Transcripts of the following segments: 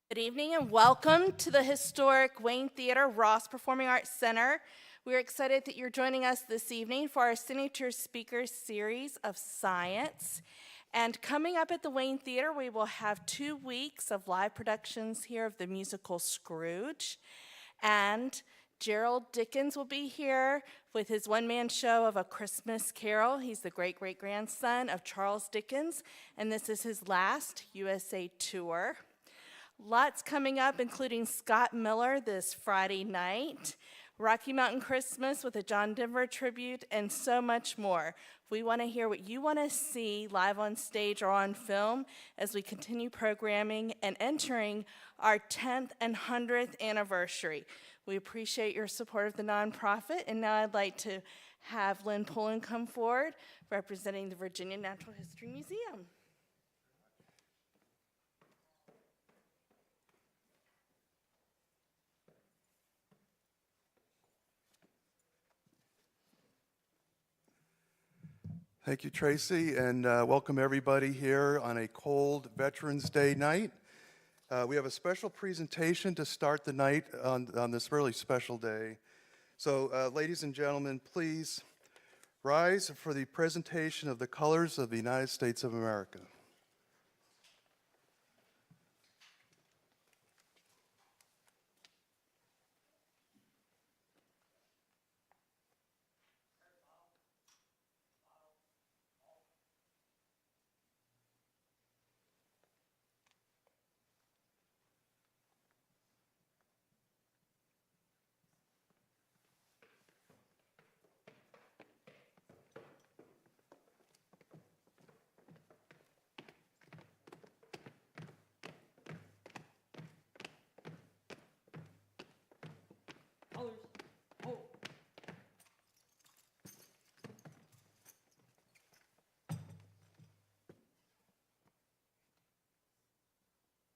Good evening and welcome to the historic Wayne Theater Ross Performing Arts Center. We're excited that you're joining us this evening for our signature speakers series of science. And coming up at the Wayne Theater, we will have 2 weeks of live productions here of the musical Scrooge. And Gerald Dickens will be here with his one-man show of A Christmas Carol. He's the great-great-grandson of Charles Dickens, and this is his last USA tour. Lots coming up, including Scott Miller this Friday night, Rocky Mountain Christmas with a John Denver tribute, and so much more. We want to hear what you want to see live on stage or on film as we continue programming and entering our 10th and 100th anniversary. We appreciate your support of the nonprofit, and now I'd like to have Lynn Pullen come forward representing the Virginia Natural History Museum. Thank you, Tracy, and welcome everybody here on a cold Veterans Day night. We have a special presentation to start the night on this really special day. So, ladies and gentlemen, please rise for the presentation of the colors of the United States of America.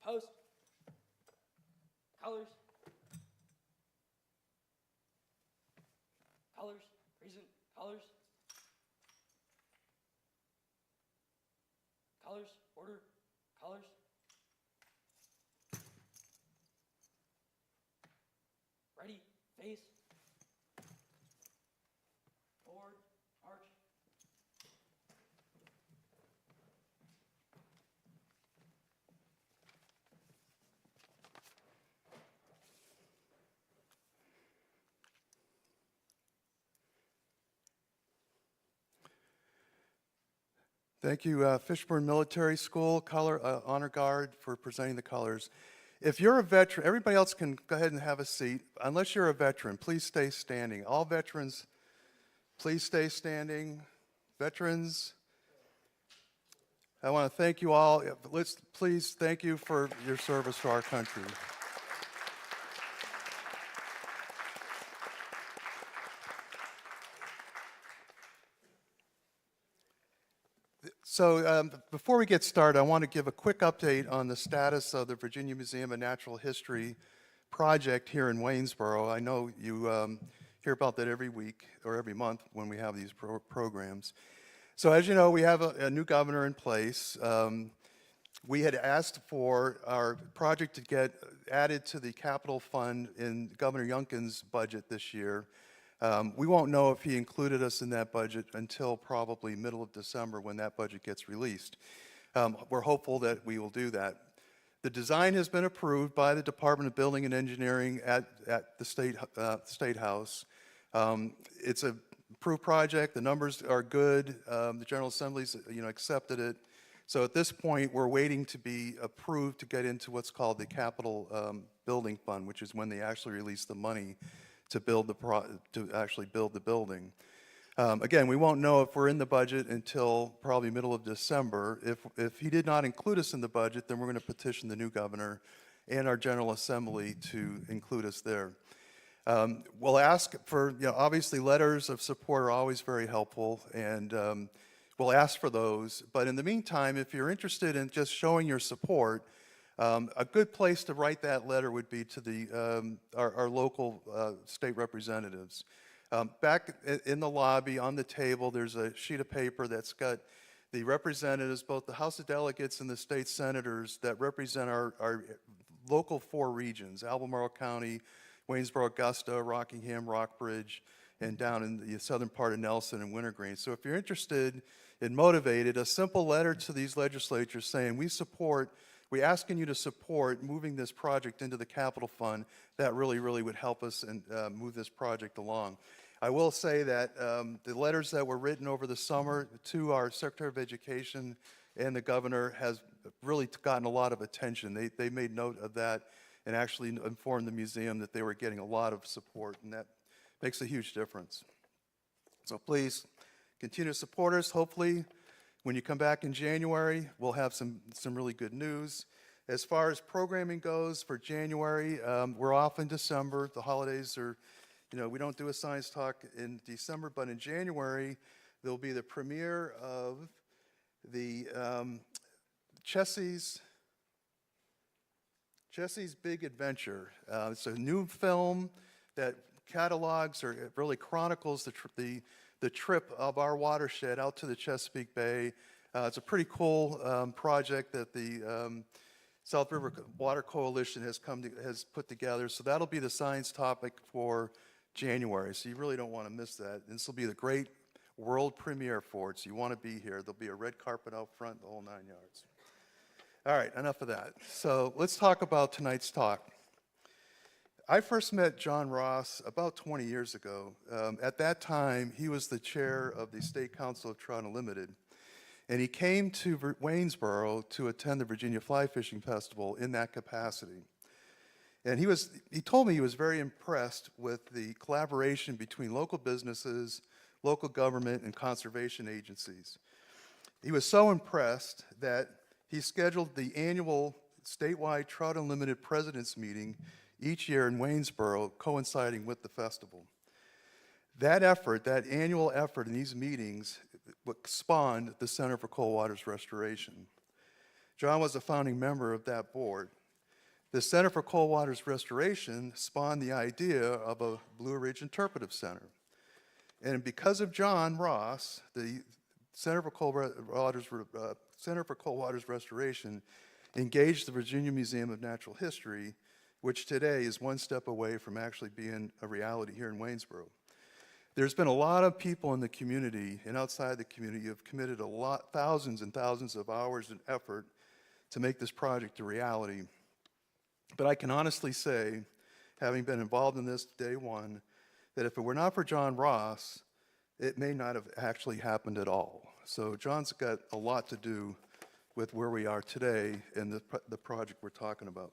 Post. Colors. Colors. Present. Colors. Colors. Order. Colors. Ready. Face. Forward. March. Thank you, Fishburne Military School Honor Guard, for presenting the colors. If you're a veteran, everybody else can go ahead and have a seat. Unless you're a veteran, please stay standing. All veterans, please stay standing. Veterans, I want to thank you all. Please thank you for your service to our country. So before we get started, I want to give a quick update on the status of the Virginia Museum of Natural History project here in Waynesboro. I know you hear about that every week or every month when we have these programs. So as you know, we have a new governor in place. We had asked for our project to get added to the capital fund in Governor Youngkin's budget this year. We won't know if he included us in that budget until probably middle of December when that budget gets released. We're hopeful that we will do that. The design has been approved by the Department of Building and Engineering at the State House. It's an approved project. The numbers are good. The General Assembly's accepted it. So at this point, we're waiting to be approved to get into what's called the Capital Building Fund, which is when they actually release the money to actually build the building. Again, we won't know if we're in the budget until probably middle of December. If he did not include us in the budget, then we're going to petition the new governor and our General Assembly to include us there. We'll ask for, obviously letters of support are always very helpful, and we'll ask for those. But in the meantime, if you're interested in just showing your support, a good place to write that letter would be to our local state representatives. Back in the lobby on the table, there's a sheet of paper that's got the representatives, both the House of Delegates and the state senators that represent our local 4 regions: Albemarle County, Waynesboro, Augusta, Rockingham, Rockbridge, and down in the southern part of Nelson and Wintergreen. So if you're interested and motivated, a simple letter to these legislatures saying we're asking you to support moving this project into the capital fund, that really would help us and move this project along. I will say that the letters that were written over the summer to our Secretary of Education and the governor has really gotten a lot of attention. They made note of that and actually informed the museum that they were getting a lot of support, and that makes a huge difference. So please continue to support us. Hopefully, when you come back in January, we'll have some really good news. As far as programming goes for January, we're off in December. The holidays are, we don't do a science talk in December, but in January, there'll be the premiere of the Chessie's Big Adventure. It's a new film that catalogs or really chronicles the trip of our watershed out to the Chesapeake Bay. It's a pretty cool project that the South River Water Coalition has put together. So that'll be the science topic for January. So you really don't want to miss that. This will be the great world premiere for it. So you want to be here. There'll be a red carpet out front, the whole 9 yards. All right, enough of that. So let's talk about tonight's talk. I first met John Ross about 20 years ago. At that time, he was the chair of the State Council of Trout Unlimited, and he came to Waynesboro to attend the Virginia Fly Fishing Festival in that capacity. And he told me he was very impressed with the collaboration between local businesses, local government, and conservation agencies. He was so impressed that he scheduled the annual statewide Trout Unlimited President's Meeting each year in Waynesboro, coinciding with the festival. That effort, that annual effort in these meetings, spawned the Center for Cold Waters Restoration. John was a founding member of that board. The Center for Cold Waters Restoration spawned the idea of a Blue Ridge Interpretive Center. And because of John Ross, the Center for Cold Waters Restoration engaged the Virginia Museum of Natural History, which today is one step away from actually being a reality here in Waynesboro. There's been a lot of people in the community and outside the community who have committed thousands and thousands of hours and effort to make this project a reality. But I can honestly say, having been involved in this day one, that if it were not for John Ross, it may not have actually happened at all. So John's got a lot to do with where we are today and the project we're talking about.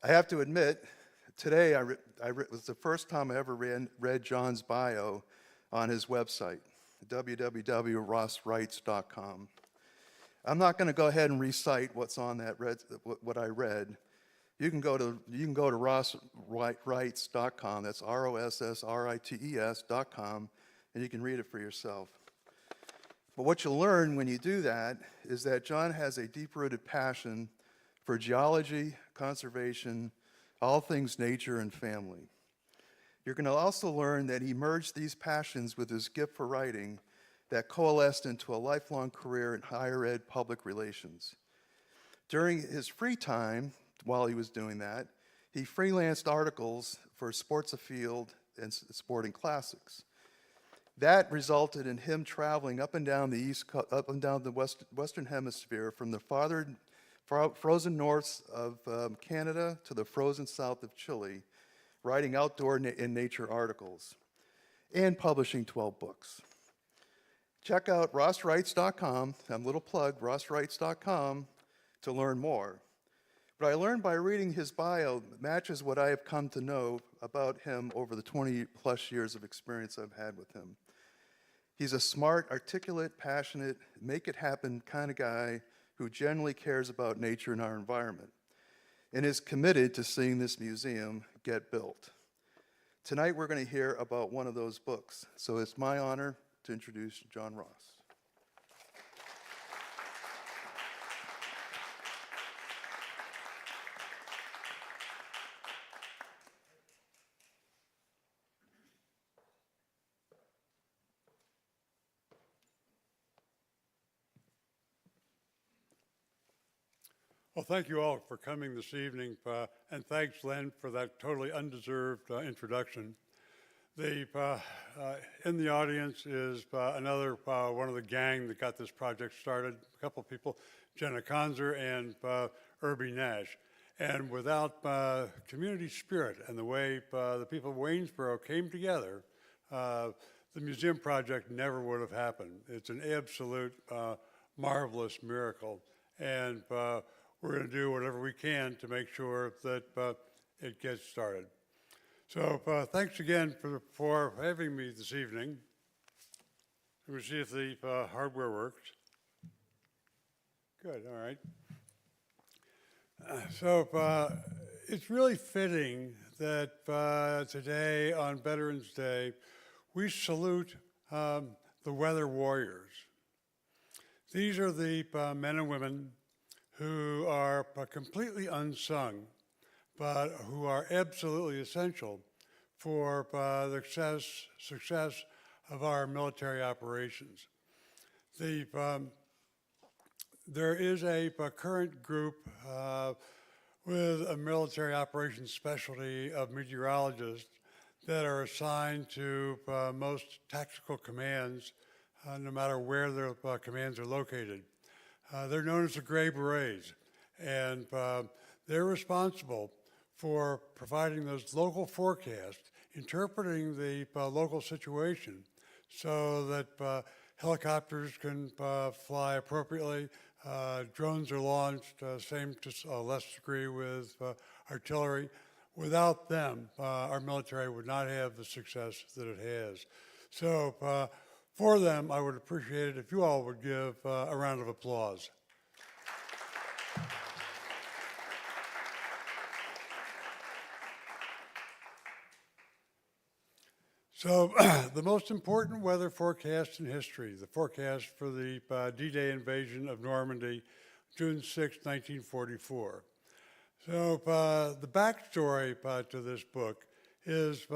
I have to admit, today it was the first time I ever read John's bio on his website, www.rosswrites.com. I'm not going to go ahead and recite what's on that what I read. You can go to rosswrites.com. That's ROSSRITES.com, and you can read it for yourself. But what you'll learn when you do that is that John has a deep-rooted passion for geology, conservation, all things nature, and family. You're going to also learn that he merged these passions with his gift for writing that coalesced into a lifelong career in higher ed public relations. During his free time, while he was doing that, he freelanced articles for Sports Afield and Sporting Classics. That resulted in him traveling up and down the Western Hemisphere, from the frozen north of Canada to the frozen south of Chile, writing outdoor and nature articles, and publishing 12 books. Check out rosswrites.com, a little plug, rosswrites.com, to learn more. What I learned by reading his bio matches what I have come to know about him over the 20-plus years of experience I've had with him. He's a smart, articulate, passionate, make-it-happen kind of guy who genuinely cares about nature and our environment, and is committed to seeing this museum get built. Tonight we're going to hear about one of those books, so it's my honor to introduce John Ross. Well, thank you all for coming this evening, and thanks, Len, for that totally undeserved introduction. In the audience is another one of the gang that got this project started, a couple of people, Jenna Conzer and Irby Nash. And without community spirit and the way the people of Waynesboro came together, the museum project never would have happened. It's an absolute marvelous miracle. And we're going to do whatever we can to make sure that it gets started. So thanks again for having me this evening. Let me see if the hardware works. Good, all right. So it's really fitting that today on Veterans Day, we salute the weather warriors. These are the men and women who are completely unsung, but who are absolutely essential for the success of our military operations. There is a current group with a military operations specialty of meteorologists that are assigned to most tactical commands, no matter where their commands are located. They're known as the Gray Berets, and they're responsible for providing those local forecasts, interpreting the local situation so that helicopters can fly appropriately, drones are launched, same to a less degree with artillery. Without them, our military would not have the success that it has. So for them, I would appreciate it if you all would give a round of applause. So the most important weather forecast in history, the forecast for the D-Day invasion of Normandy, June 6, 1944. So the backstory to this book is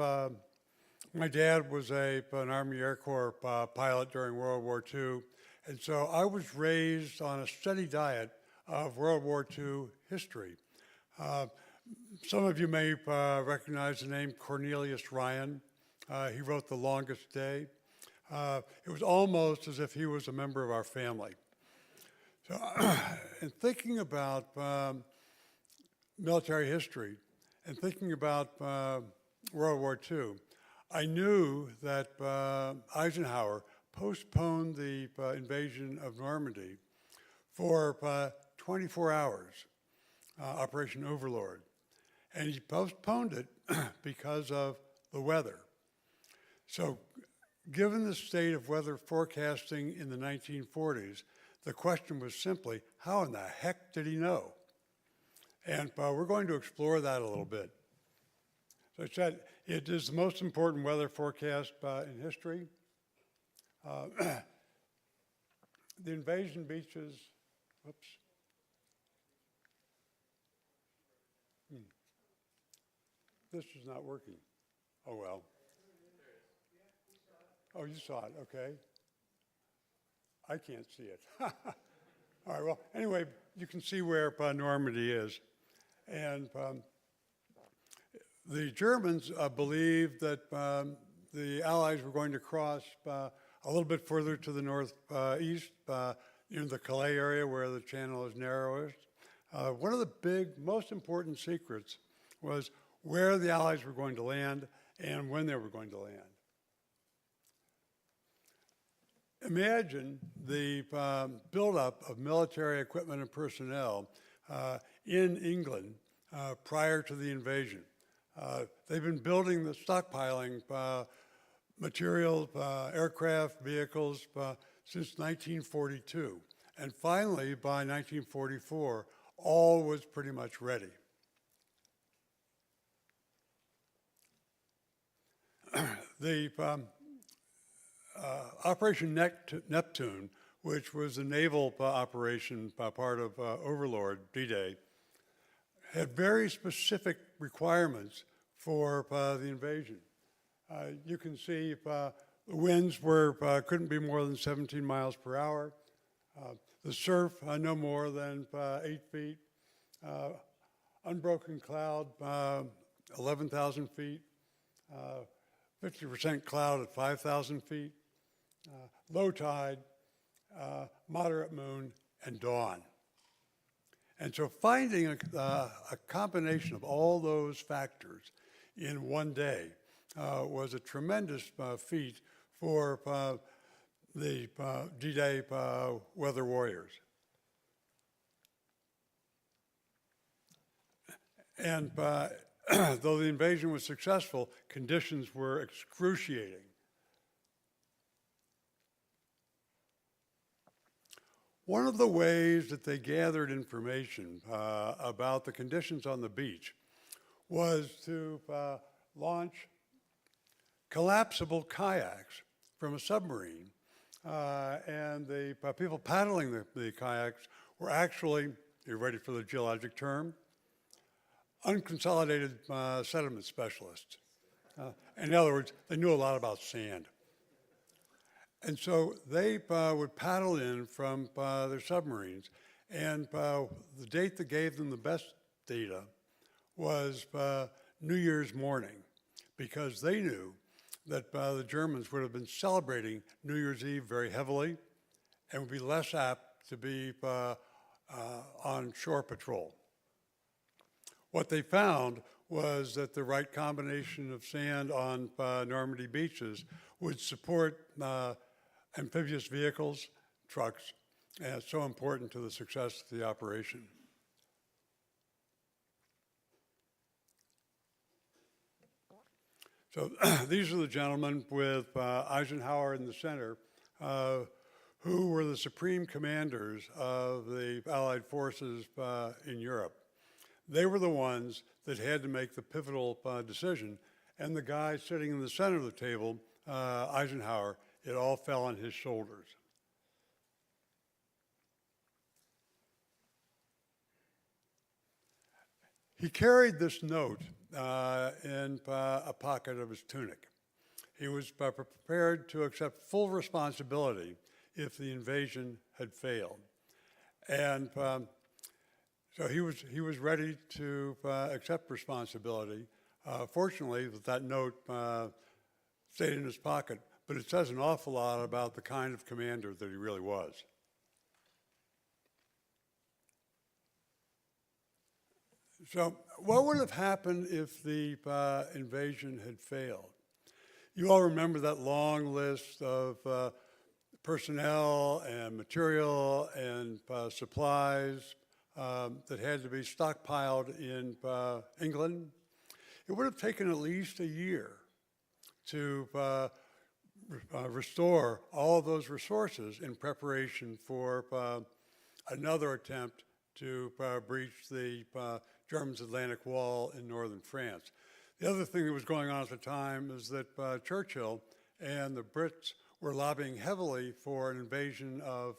my dad was an Army Air Corps pilot during World War II, and so I was raised on a steady diet of World War II history. Some of you may recognize the name Cornelius Ryan. He wrote The Longest Day. It was almost as if he was a member of our family. So, in thinking about military history and thinking about World War II, I knew that Eisenhower postponed the invasion of Normandy for 24 hours, Operation Overlord. And he postponed it because of the weather. So given the state of weather forecasting in the 1940s, the question was simply, how in the heck did he know? And we're going to explore that a little bit. So I said, it is the most important weather forecast in history. The invasion beaches, whoops. This is not working. Oh, well. Oh, you saw it, okay. I can't see it. All right, well, anyway, you can see where Normandy is. And the Germans believed that the Allies were going to cross a little bit further to the northeast, in the Calais area where the channel is narrowest. One of the most important secrets was where the Allies were going to land and when they were going to land. Imagine the buildup of military equipment and personnel in England prior to the invasion. They've been building the stockpiling materials, aircraft, vehicles since 1942. And finally, by 1944, all was pretty much ready. The Operation Neptune, which was a naval operation part of Overlord, D-Day, had very specific requirements for the invasion. You can see the winds couldn't be more than 17 miles per hour. The surf, no more than 8 feet. unbroken cloud, 11,000 feet, 50% cloud at 5,000 feet, low tide, moderate moon, and dawn. And so finding a combination of all those factors in one day was a tremendous feat for the D-Day weather warriors. And though the invasion was successful, conditions were excruciating. One of the ways that they gathered information about the conditions on the beach was to launch collapsible kayaks from a submarine. And the people paddling the kayaks were actually, you ready for the geologic term? Unconsolidated sediment specialists. In other words, they knew a lot about sand. And so they would paddle in from their submarines, and the date that gave them the best data was New Year's morning, because they knew that the Germans would have been celebrating New Year's Eve very heavily and would be less apt to be on shore patrol. What they found was that the right combination of sand on Normandy beaches would support amphibious vehicles, trucks, and it's so important to the success of the operation. So these are the gentlemen with Eisenhower in the center, who were the supreme commanders of the Allied forces in Europe. They were the ones that had to make the pivotal decision, and the guy sitting in the center of the table, Eisenhower, it all fell on his shoulders. He carried this note in a pocket of his tunic. He was prepared to accept full responsibility if the invasion had failed. And so he was ready to accept responsibility. Fortunately, that note stayed in his pocket, but it says an awful lot about the kind of commander that he really was. So what would have happened if the invasion had failed? You all remember that long list of personnel and material and supplies that had to be stockpiled in England? It would have taken at least a year to restore all of those resources in preparation for another attempt to breach the Germans' Atlantic Wall in northern France. The other thing that was going on at the time is that Churchill and the Brits were lobbying heavily for an invasion of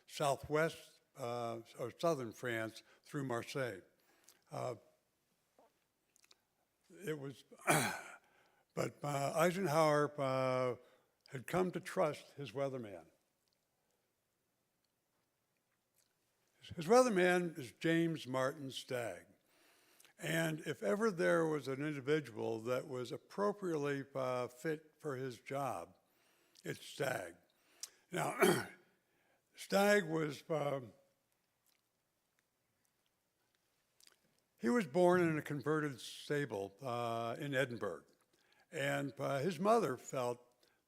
southwest or southern France through Marseille. But Eisenhower had come to trust his weatherman. His weatherman is James Martin Stagg. And if ever there was an individual that was appropriately fit for his job, it's Stagg. Now, Stagg was, he was born in a converted stable in Edinburgh. And his mother felt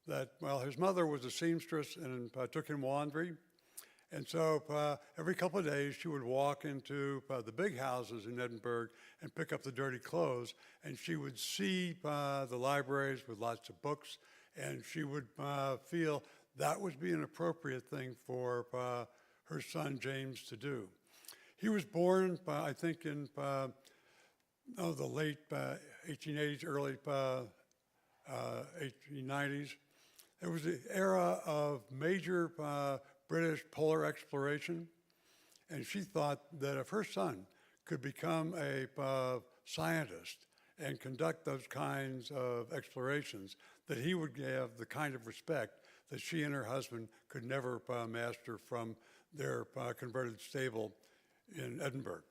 that, well, his mother was a seamstress and took in laundry. And so every couple of days, she would walk into the big houses in Edinburgh and pick up the dirty clothes. And she would see the libraries with lots of books, and she would feel that would be an appropriate thing for her son, James, to do. He was born, I think, in the late 1880s, early 1890s. It was the era of major British polar exploration, and she thought that if her son could become a scientist and conduct those kinds of explorations, that he would have the kind of respect that she and her husband could never master from their converted stable in Edinburgh.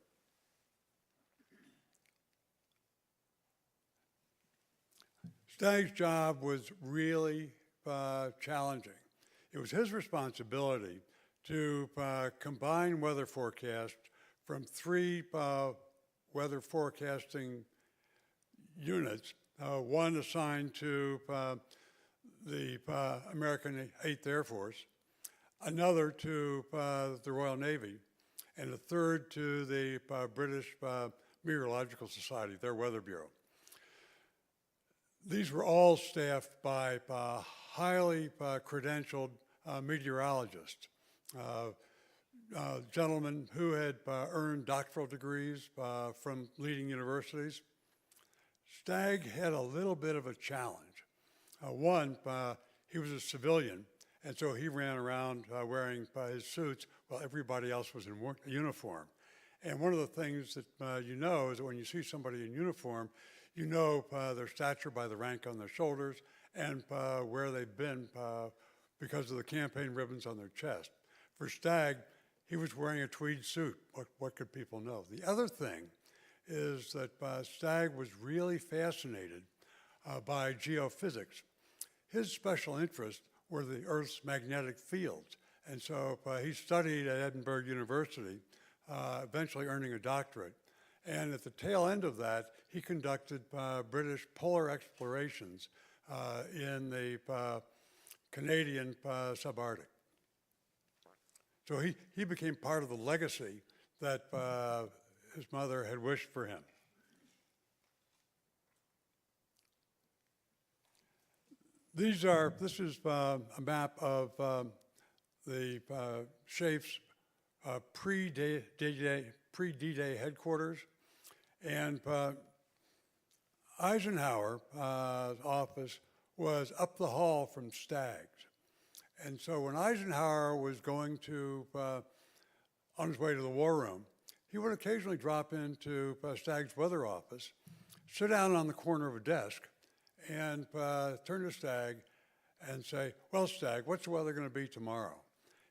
Stagg's job was really challenging. It was his responsibility to combine weather forecasts from three weather forecasting units, one assigned to the American 8th Air Force, another to the Royal Navy, and a third to the British Meteorological Society, their weather bureau. These were all staffed by highly credentialed meteorologists, gentlemen who had earned doctoral degrees from leading universities. Stagg had a little bit of a challenge. One, he was a civilian, and so he ran around wearing his suits while everybody else was in uniform. And one of the things that you know is that when you see somebody in uniform, you know their stature by the rank on their shoulders and where they've been because of the campaign ribbons on their chest. For Stagg, he was wearing a tweed suit. What could people know? The other thing is that Stagg was really fascinated by geophysics. His special interests were the Earth's magnetic fields. And so he studied at Edinburgh University, eventually earning a doctorate. And at the tail end of that, he conducted British polar explorations in the Canadian subarctic. So he became part of the legacy that his mother had wished for him. This is a map of the SHAEF's pre-D-Day headquarters. And Eisenhower's office was up the hall from Stagg's. And so when Eisenhower was going to, on his way to the war room, he would occasionally drop into Stagg's weather office, sit down on the corner of a desk, and turn to Stagg and say, "Well, Stagg, what's the weather going to be tomorrow?"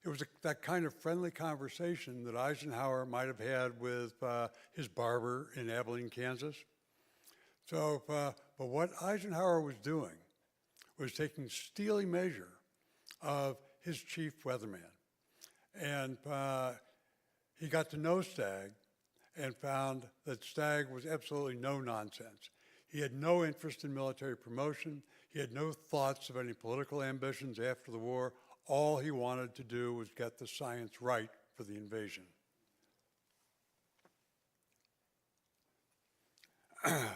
It was that kind of friendly conversation that Eisenhower might have had with his barber in Abilene, Kansas. So, but what Eisenhower was doing was taking steely measure of his chief weatherman. And he got to know Stagg and found that Stagg was absolutely no nonsense. He had no interest in military promotion. He had no thoughts of any political ambitions after the war. All he wanted to do was get the science right for the invasion.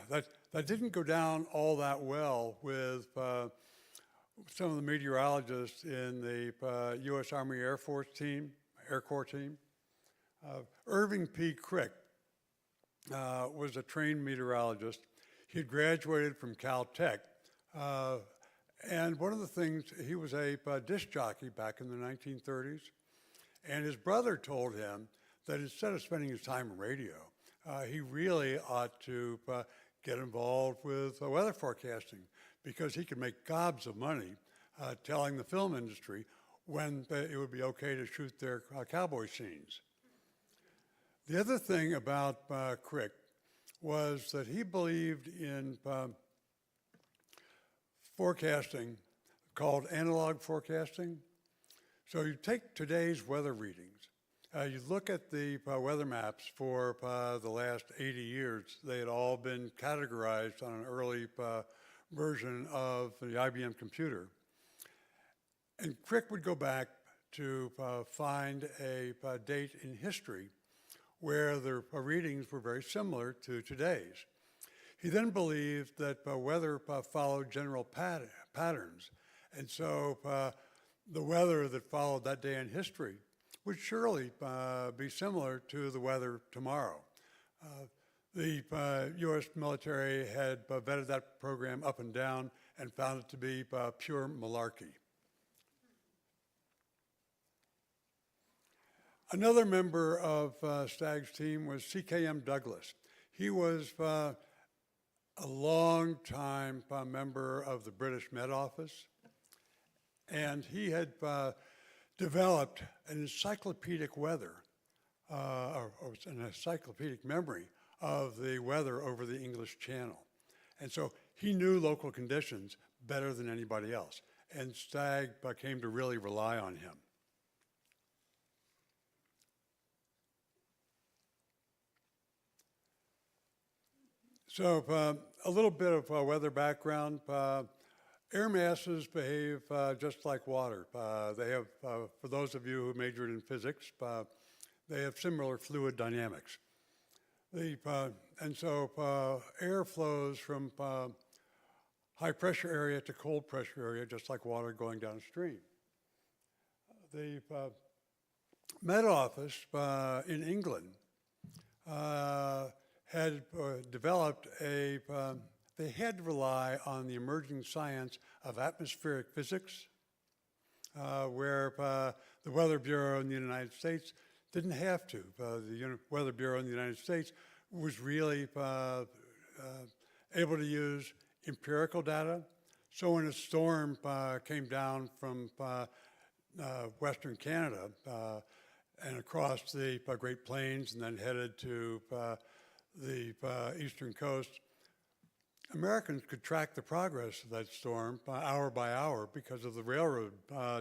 That didn't go down all that well with some of the meteorologists in the U.S. Army Air Corps team. Irving P. Crick was a trained meteorologist. He had graduated from Caltech. And one of the things, he was a disc jockey back in the 1930s. And his brother told him that instead of spending his time in radio, he really ought to get involved with weather forecasting because he could make gobs of money telling the film industry when it would be okay to shoot their cowboy scenes. The other thing about Crick was that he believed in forecasting called analog forecasting. So you take today's weather readings, you look at the weather maps for the last 80 years. They had all been categorized on an early version of the IBM computer. And Crick would go back to find a date in history where the readings were very similar to today's. He then believed that weather followed general patterns. And so the weather that followed that day in history would surely be similar to the weather tomorrow. The U.S. military had vetted that program up and down and found it to be pure malarkey. Another member of Stagg's team was C.K.M. Douglas. He was a long-time member of the British Met Office, and he had developed an encyclopedic weather, or an encyclopedic memory of the weather over the English Channel. And so he knew local conditions better than anybody else, and Stagg came to really rely on him. So a little bit of weather background. Air masses behave just like water. They have, for those of you who majored in physics, they have similar fluid dynamics. And so air flows from high pressure area to cold pressure area, just like water going downstream. The Met Office in England had developed they had to rely on the emerging science of atmospheric physics, where the Weather Bureau in the United States didn't have to. The Weather Bureau in the United States was really able to use empirical data. So when a storm came down from Western Canada and across the Great Plains and then headed to the eastern coast, Americans could track the progress of that storm hour by hour because of the railroad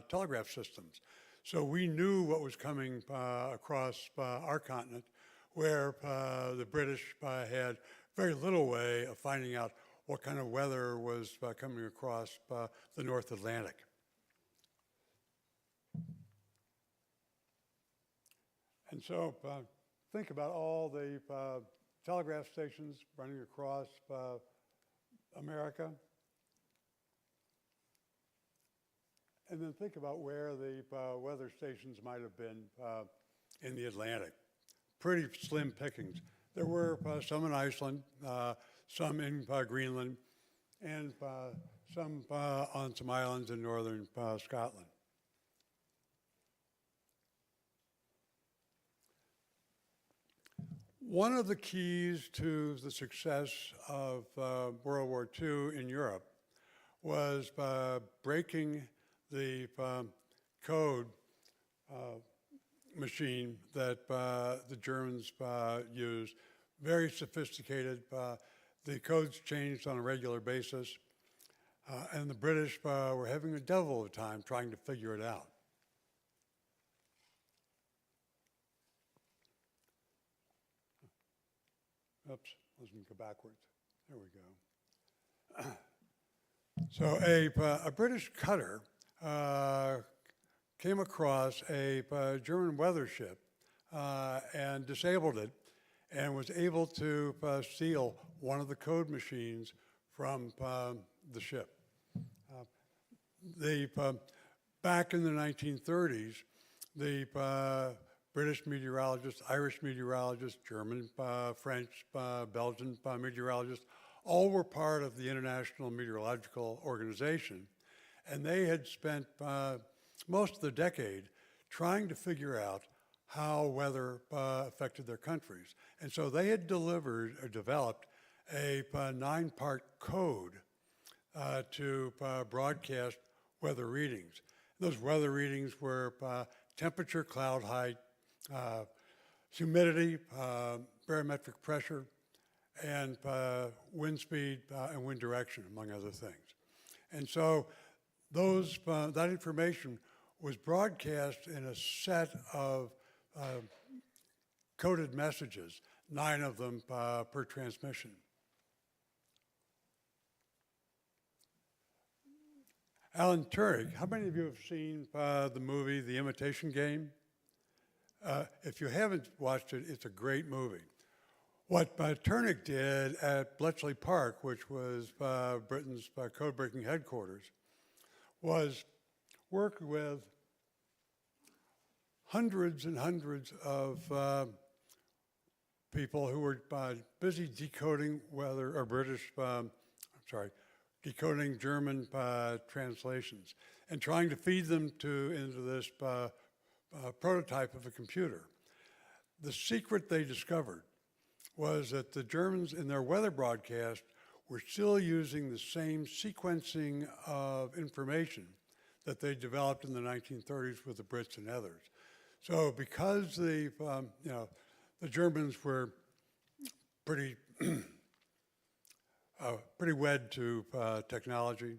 telegraph systems. So we knew what was coming across our continent, where the British had very little way of finding out what kind of weather was coming across the North Atlantic. And so think about all the telegraph stations running across America. And then think about where the weather stations might have been in the Atlantic. Pretty slim pickings. There were some in Iceland, some in Greenland, and some on some islands in northern Scotland. One of the keys to the success of World War II in Europe was breaking the code machine that the Germans used. Very sophisticated. The codes changed on a regular basis, and the British were having a devil of a time trying to figure it out. Oops, let's go backwards. There we go. So a British cutter came across a German weather ship and disabled it, and was able to steal one of the code machines from the ship. Back in the 1930s, the British meteorologists, Irish meteorologists, German, French, Belgian meteorologists, all were part of the International Meteorological Organization. And they had spent most of the decade trying to figure out how weather affected their countries. And so they had developed a 9-part code to broadcast weather readings. Those weather readings were temperature, cloud height, humidity, barometric pressure, and wind speed and wind direction, among other things. And so that information was broadcast in a set of coded messages, 9 of them per transmission. Alan Turing, how many of you have seen the movie The Imitation Game? If you haven't watched it, it's a great movie. What Turing did at Bletchley Park, which was Britain's code-breaking headquarters, was work with hundreds and hundreds of people who were busy decoding decoding German translations and trying to feed them into this prototype of a computer. The secret they discovered was that the Germans in their weather broadcast were still using the same sequencing of information that they developed in the 1930s with the Brits and others. So because the Germans were pretty pretty wed to technology.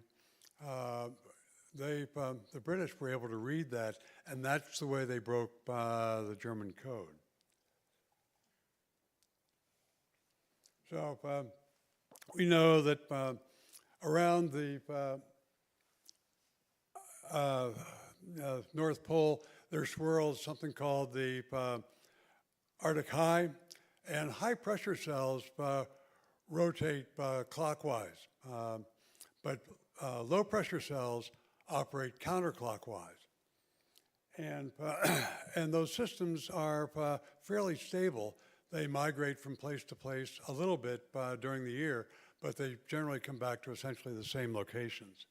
The British were able to read that, and that's the way they broke the German code. So we know that around the North Pole, there swirls something called the Arctic High, and high pressure cells rotate clockwise, but low pressure cells operate counterclockwise. And those systems are fairly stable. They migrate from place to place a little bit during the year, but they generally come back to essentially the same locations.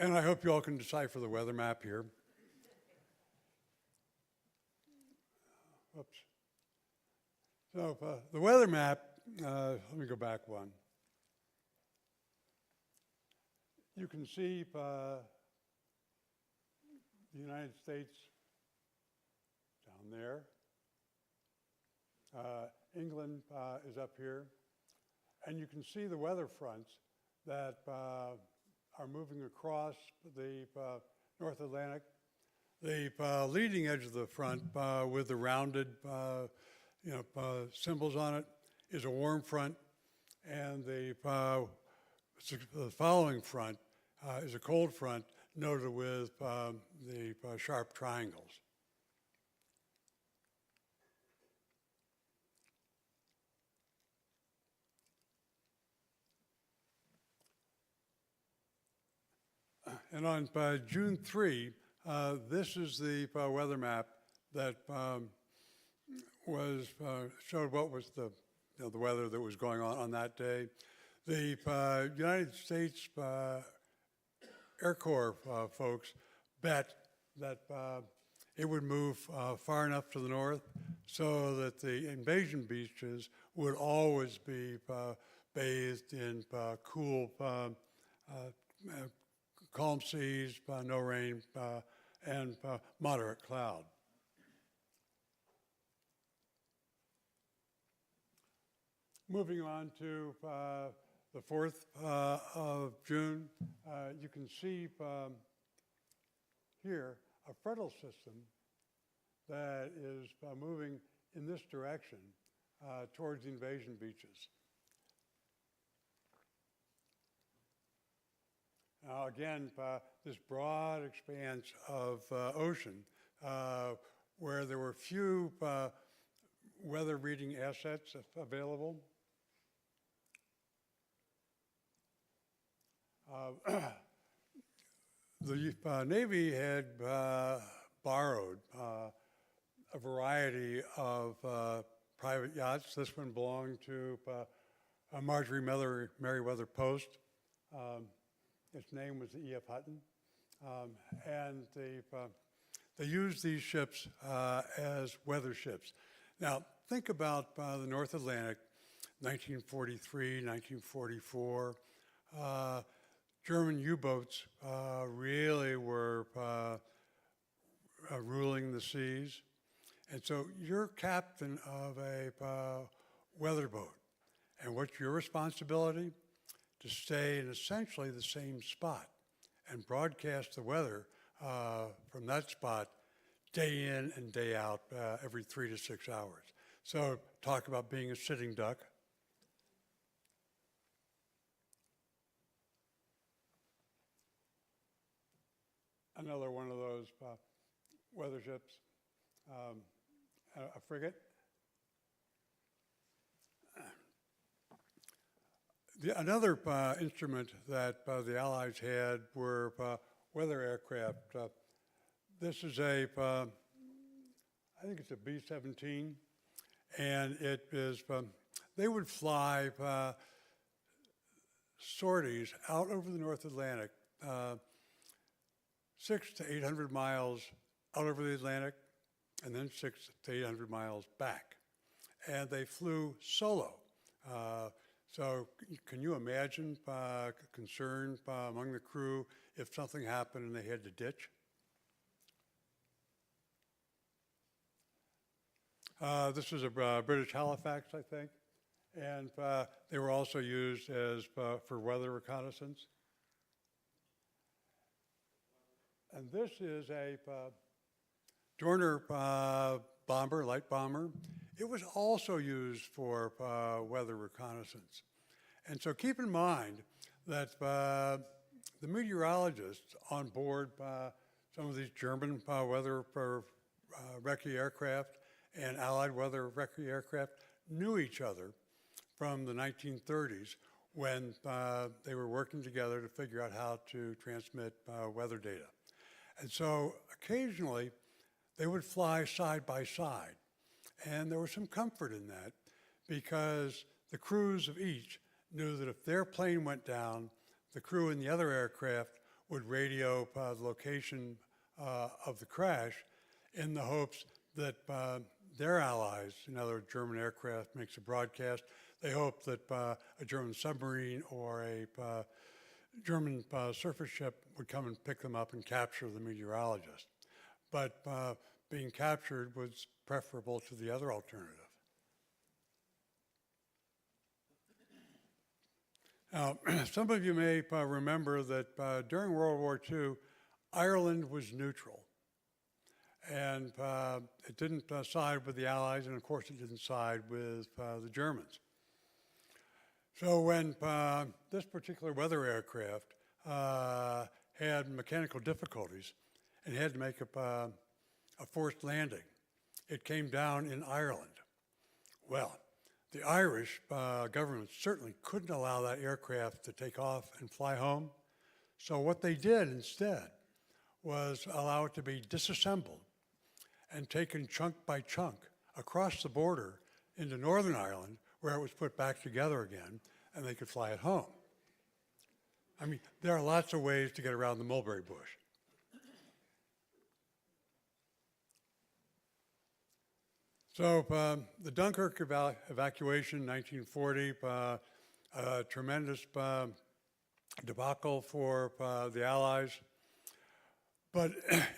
And I hope you all can decipher the weather map here. Oops. So the weather map, let me go back one. You can see the United States down there. England is up here. And you can see the weather fronts that are moving across the North Atlantic. The leading edge of the front with the rounded symbols on it is a warm front, and the following front is a cold front noted with the sharp triangles. And on June 3, this is the weather map that showed what was the weather that was going on that day. The United States Air Corps folks bet that it would move far enough to the north so that the invasion beaches would always be bathed in cool, calm seas, no rain, and moderate cloud. Moving on to the 4th of June, you can see here a frontal system that is moving in this direction towards the invasion beaches. Now again, this broad expanse of ocean where there were few weather reading assets available. The Navy had borrowed a variety of private yachts. This one belonged to Marjorie Merriweather Post. Its name was the E.F. Hutton. And they used these ships as weather ships. Now, think about the North Atlantic, 1943, 1944. German U-boats really were ruling the seas. And so you're captain of a weather boat. And what's your responsibility? To stay in essentially the same spot and broadcast the weather from that spot day in and day out every 3 to 6 hours. So talk about being a sitting duck. Another one of those weather ships, a frigate. Another instrument that the Allies had were weather aircraft. This is I think it's a B-17, and it is, they would fly sorties out over the North Atlantic, 600 to 800 miles out over the Atlantic, and then 600 to 800 miles back. And they flew solo. So can you imagine concern among the crew if something happened and they had to ditch? This was a British Halifax, I think, and they were also used as for weather reconnaissance. And this is a Dornier bomber, light bomber. It was also used for weather reconnaissance. And so keep in mind that the meteorologists on board some of these German weather recce aircraft and Allied weather recce aircraft knew each other from the 1930s when they were working together to figure out how to transmit weather data. And so occasionally they would fly side by side. And there was some comfort in that because the crews of each knew that if their plane went down, the crew in the other aircraft would radio the location of the crash in the hopes that their allies, in other words, German aircraft, makes a broadcast. They hope that a German submarine or a German surface ship would come and pick them up and capture the meteorologist. But being captured was preferable to the other alternative. Now, some of you may remember that during World War II, Ireland was neutral. And it didn't side with the Allies, and of course it didn't side with the Germans. So when this particular weather aircraft had mechanical difficulties and had to make a forced landing, it came down in Ireland. Well, the Irish government certainly couldn't allow that aircraft to take off and fly home. So what they did instead was allow it to be disassembled and taken chunk by chunk across the border into Northern Ireland, where it was put back together again, and they could fly it home. I mean, there are lots of ways to get around the mulberry bush. So the Dunkirk evacuation, 1940, a tremendous debacle for the Allies. But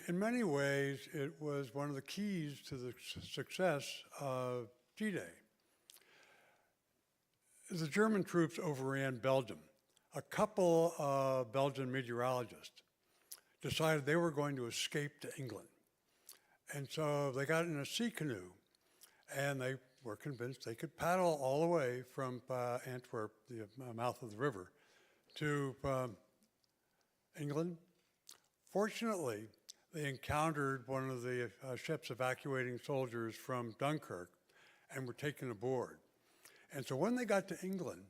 in many ways, it was one of the keys to the success of D-Day. The German troops overran Belgium. A couple of Belgian meteorologists decided they were going to escape to England. And so they got in a sea canoe, and they were convinced they could paddle all the way from Antwerp, the mouth of the river, to England. Fortunately, they encountered one of the ships evacuating soldiers from Dunkirk and were taken aboard. And so when they got to England,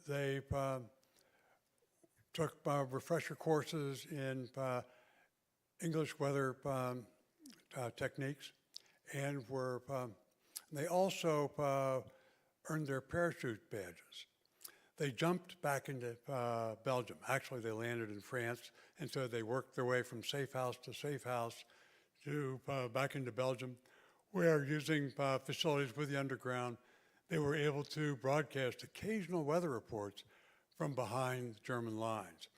they took refresher courses in English weather techniques, and they also earned their parachute badges. They jumped back into Belgium. Actually, they landed in France, and so they worked their way from safe house to back into Belgium, where using facilities with the underground, they were able to broadcast occasional weather reports from behind German lines.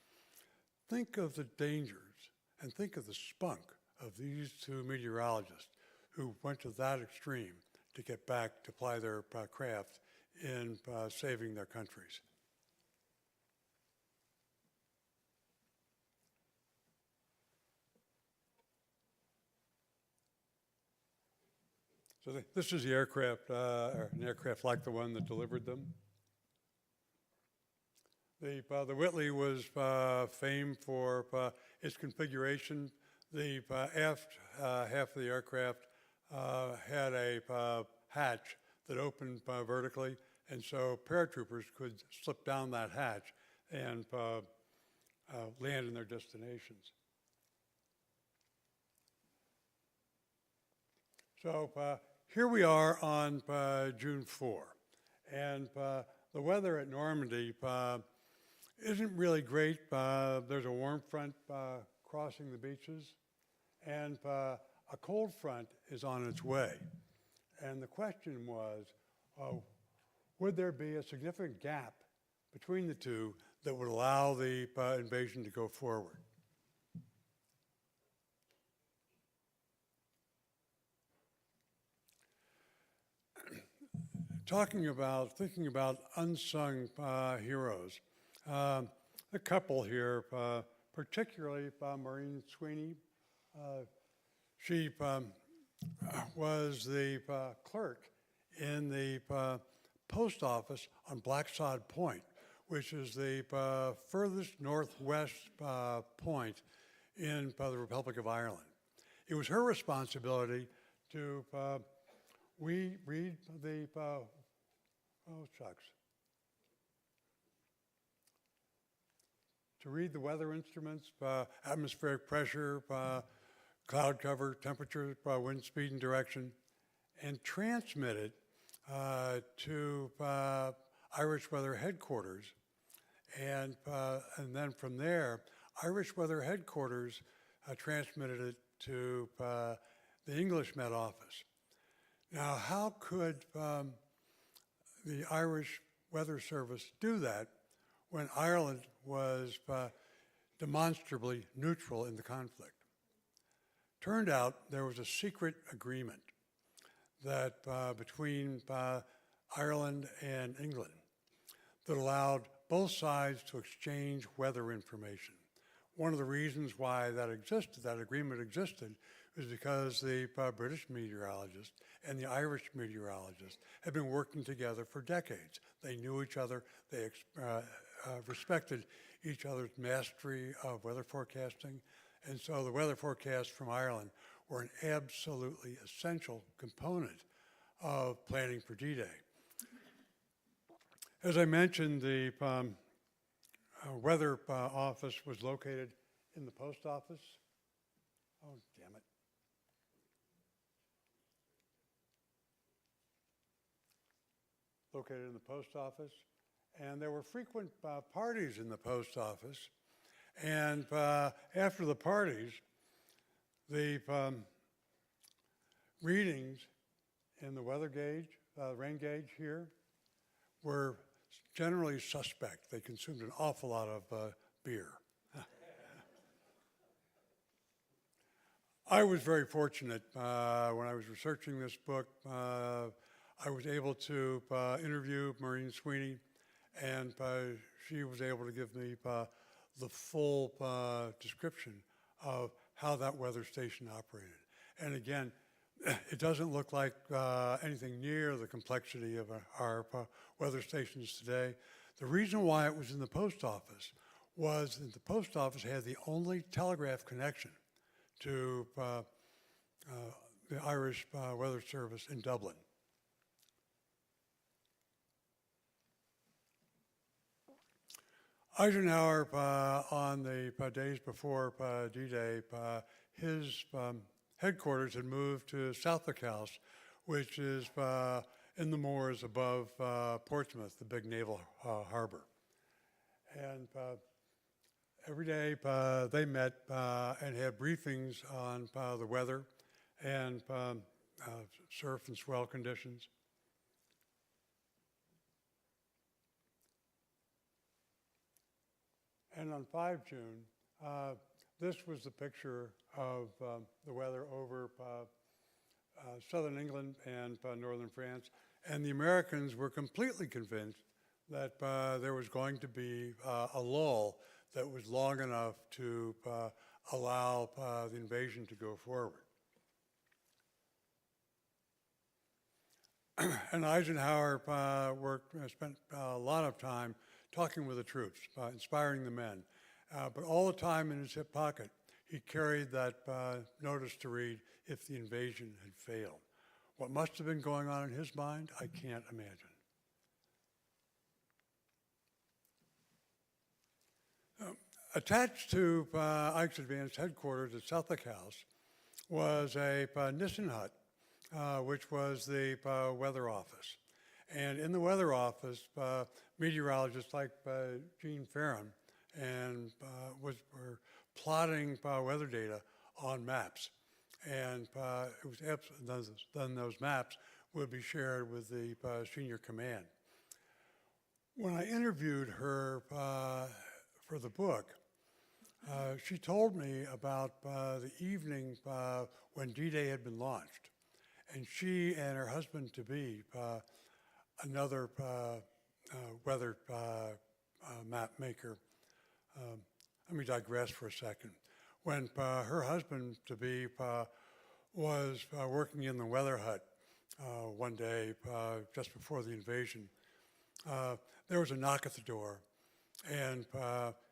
Think of the dangers and think of the spunk of these two meteorologists who went to that extreme to get back to ply their craft in saving their countries. So this is the aircraft, or an aircraft like the one that delivered them. The Whitley was famed for its configuration. The aft half of the aircraft had a hatch that opened vertically, and so paratroopers could slip down that hatch and land in their destinations. So here we are on June 4, and the weather at Normandy isn't really great. There's a warm front crossing the beaches, and a cold front is on its way. And the question was, would there be a significant gap between the two that would allow the invasion to go forward? thinking about unsung heroes. A couple here, particularly Maureen Sweeney. She was the clerk in the post office on Blacksod Point, which is the furthest northwest point in the Republic of Ireland. It was her responsibility to read the, to read the weather instruments, atmospheric pressure, cloud cover, temperature, wind speed and direction, and transmit it to Irish Weather Headquarters. And then from there, Irish Weather Headquarters transmitted it to the English Met Office. Now, how could the Irish Weather Service do that when Ireland was demonstrably neutral in the conflict? Turned out there was a secret agreement that between Ireland and England that allowed both sides to exchange weather information. One of the reasons why that agreement existed, was because the British meteorologist and the Irish meteorologist had been working together for decades. They knew each other, they respected each other's mastery of weather forecasting, and so the weather forecasts from Ireland were an absolutely essential component of planning for D-Day. As I mentioned, the weather office was located in the post office. Oh, damn it. Located in the post office. And there were frequent parties in the post office. And after the parties, the readings in the weather gauge, rain gauge here, were generally suspect. They consumed an awful lot of beer. I was very fortunate when I was researching this book. I was able to interview Maureen Sweeney, and she was able to give me the full description of how that weather station operated. And again, it doesn't look like anything near the complexity of our weather stations today. The reason why it was in the post office was that the post office had the only telegraph connection to the Irish Weather Service in Dublin. Eisenhower, on the days before D-Day, his headquarters had moved to Southwick House, which is in the moors above Portsmouth, the big naval harbor. And every day they met and had briefings on the weather and surf and swell conditions. And on 5 June, this was the picture of the weather over southern England and northern France. And the Americans were completely convinced that there was going to be a lull that was long enough to allow the invasion to go forward. And Eisenhower spent a lot of time talking with the troops, inspiring the men. But all the time in his hip pocket, he carried that notice to read if the invasion had failed. What must have been going on in his mind, I can't imagine. Attached to Ike's Advanced Headquarters at Southwick House was a Nissen hut, which was the weather office. And in the weather office, meteorologists like Gene Farron and were plotting weather data on maps. And it was then those maps would be shared with the senior command. When I interviewed her for the book, she told me about the evening when D-Day had been launched. And she and her husband-to-be another weather map maker. Let me digress for a second. When her husband-to-be was working in the weather hut one day just before the invasion, there was a knock at the door, and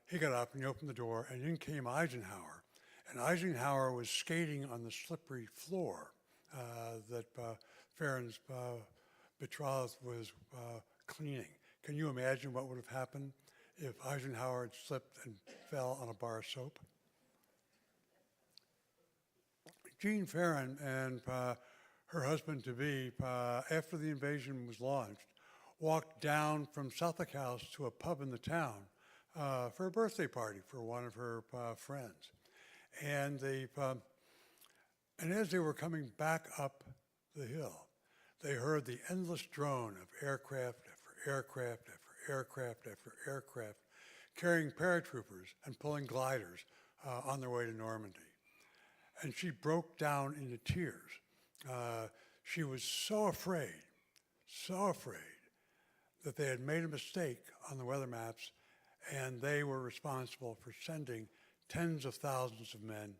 he got up and he opened the door, and in came Eisenhower. And Eisenhower was skating on the slippery floor that Farron's betrothed was cleaning. Can you imagine what would have happened if Eisenhower had slipped and fell on a bar of soap? Jean Farron and her husband-to-be, after the invasion was launched, walked down from Suffolk House to a pub in the town for a birthday party for one of her friends. And as they were coming back up the hill, they heard the endless drone of aircraft after aircraft after aircraft after aircraft carrying paratroopers and pulling gliders on their way to Normandy. And she broke down into tears. She was so afraid that they had made a mistake on the weather maps, and they were responsible for sending tens of thousands of men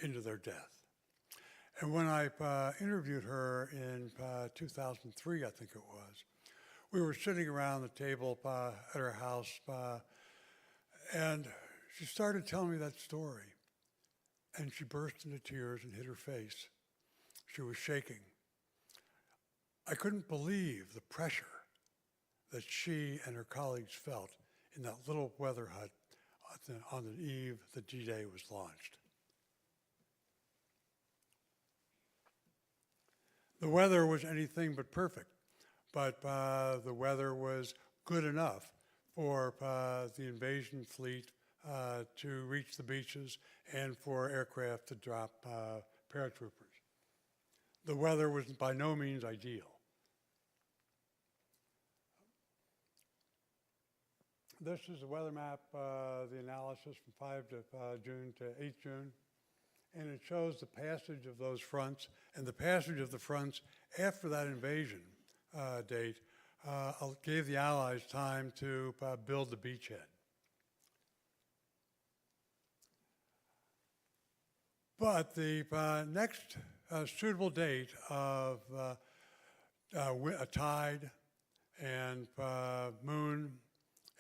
into their death. And when I interviewed her in 2003, I think it was, we were sitting around the table at her house, and she started telling me that story. And she burst into tears and hid her face. She was shaking. I couldn't believe the pressure that she and her colleagues felt in that little weather hut on the eve that D-Day was launched. The weather was anything but perfect, but the weather was good enough for the invasion fleet to reach the beaches and for aircraft to drop paratroopers. The weather was by no means ideal. This is the weather map, the analysis from 5 June to 8 June, and it shows the passage of those fronts, and the passage of the fronts after that invasion date gave the Allies time to build the beachhead. But the next suitable date of a tide and moon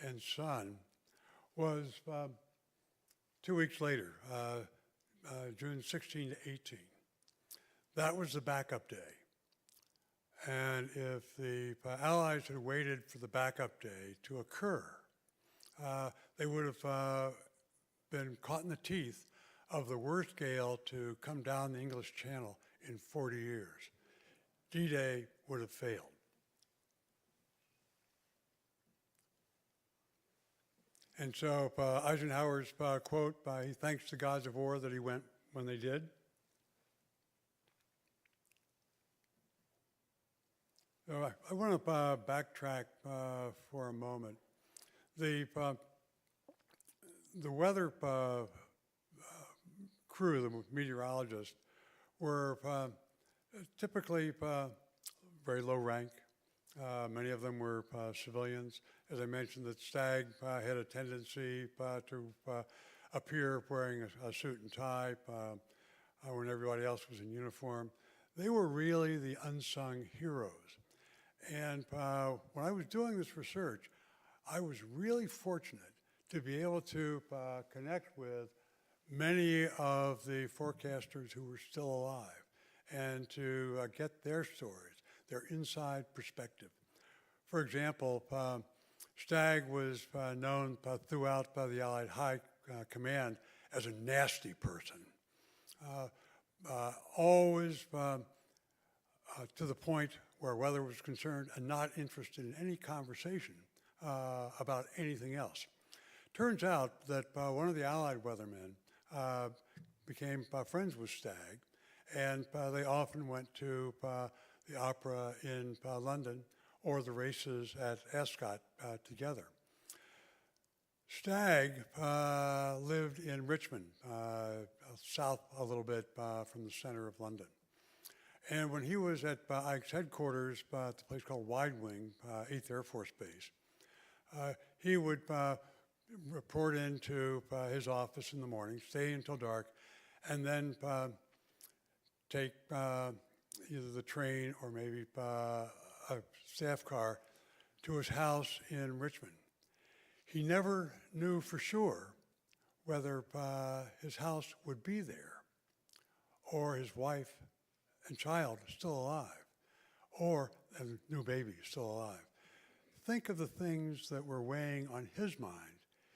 and sun was 2 weeks later, June 16 to 18. That was the backup day. And if the Allies had waited for the backup day to occur, they would have been caught in the teeth of the worst gale to come down the English Channel in 40 years. D-Day would have failed. And so Eisenhower's quote, he thanks the gods of war that he went when they did. So I want to backtrack for a moment. The weather crew, the meteorologists, were typically very low rank. Many of them were civilians. As I mentioned, that STAG had a tendency to appear wearing a suit and tie when everybody else was in uniform. They were really the unsung heroes. And when I was doing this research, I was really fortunate to be able to connect with many of the forecasters who were still alive and to get their stories, their inside perspective. For example, Stagg was known throughout by the Allied High Command as a nasty person, always to the point where weather was concerned and not interested in any conversation about anything else. Turns out that one of the Allied weathermen became friends with Stagg, and they often went to the opera in London or the races at Ascot together. Stagg lived in Richmond, south a little bit from the center of London. And when he was at Ike's headquarters at the place called Wide Wing, 8th Air Force Base, he would report into his office in the morning, stay until dark, and then take either the train or maybe a staff car to his house in Richmond. He never knew for sure whether his house would be there, or his wife and child still alive, or a new baby still alive. Think of the things that were weighing on his mind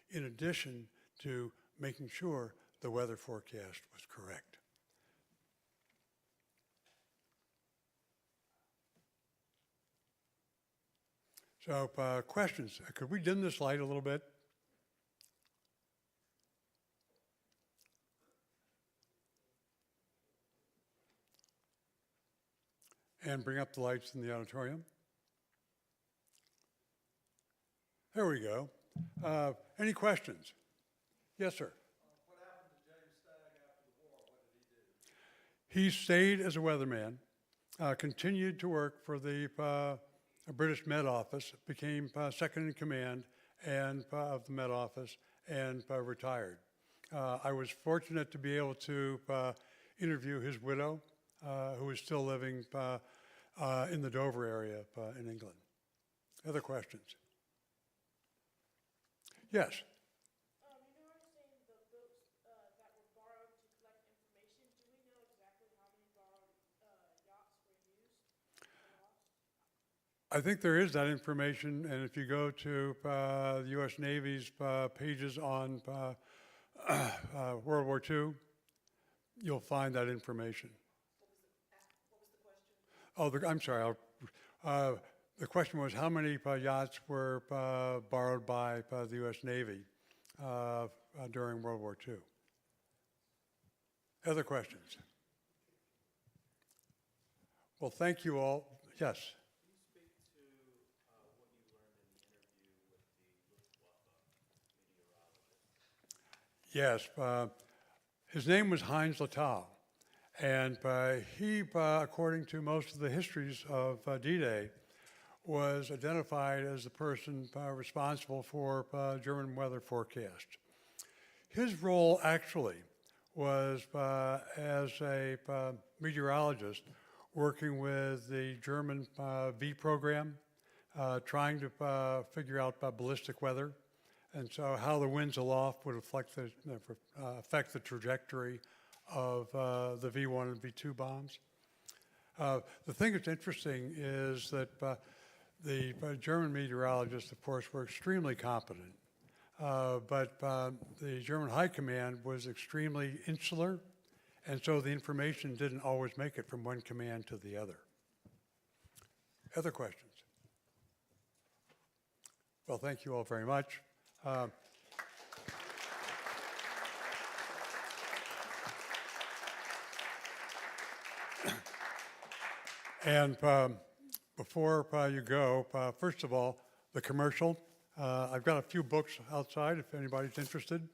in addition to making sure the weather forecast was correct. So questions? Could we dim this light a little bit? And bring up the lights in the auditorium. There we go. Any questions? Yes, sir. What happened to James Stagg after the war? What did he do? He stayed as a weatherman, continued to work for the British Met Office, became second in command and of the Met Office, and retired. I was fortunate to be able to interview his widow, who is still living in the Dover area in England. Other questions? Yes. You know, I'm saying the boats that were borrowed to collect information. Do we know exactly how many borrowed yachts were used or lost? I think there is that information, and if you go to the U.S. Navy's pages on World War II, you'll find that information. What was the question? Oh, I'm sorry. The question was how many yachts were borrowed by the U.S. Navy during World War II? Other questions? Well, thank you all. Yes. Yes, his name was Heinz Latow, and he, according to most of the histories of D-Day, was identified as the person responsible for German weather forecast. His role actually was as a meteorologist working with the German V program, trying to figure out ballistic weather. And so how the winds aloft would affect the trajectory of the V1 and V2 bombs. The thing that's interesting is that the German meteorologists, of course, were extremely competent, but the German High Command was extremely insular, and so the information didn't always make it from one command to the other. Other questions? Well, thank you all very much. And before you go, first of all, the commercial. I've got a few books outside if anybody's interested.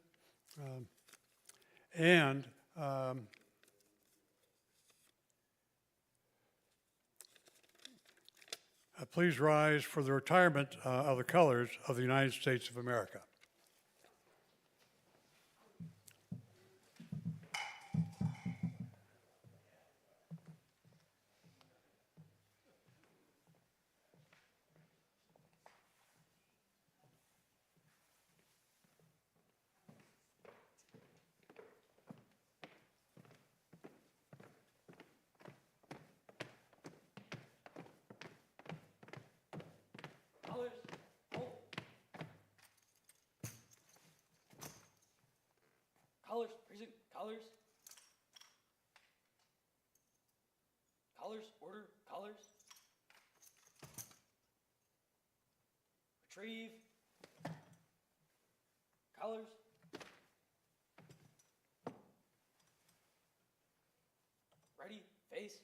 Please rise for the retirement of the colors of the United States of America. Colors, hold. Colors, present, colors. Colors, order, colors. Retrieve. Colors. Ready, face.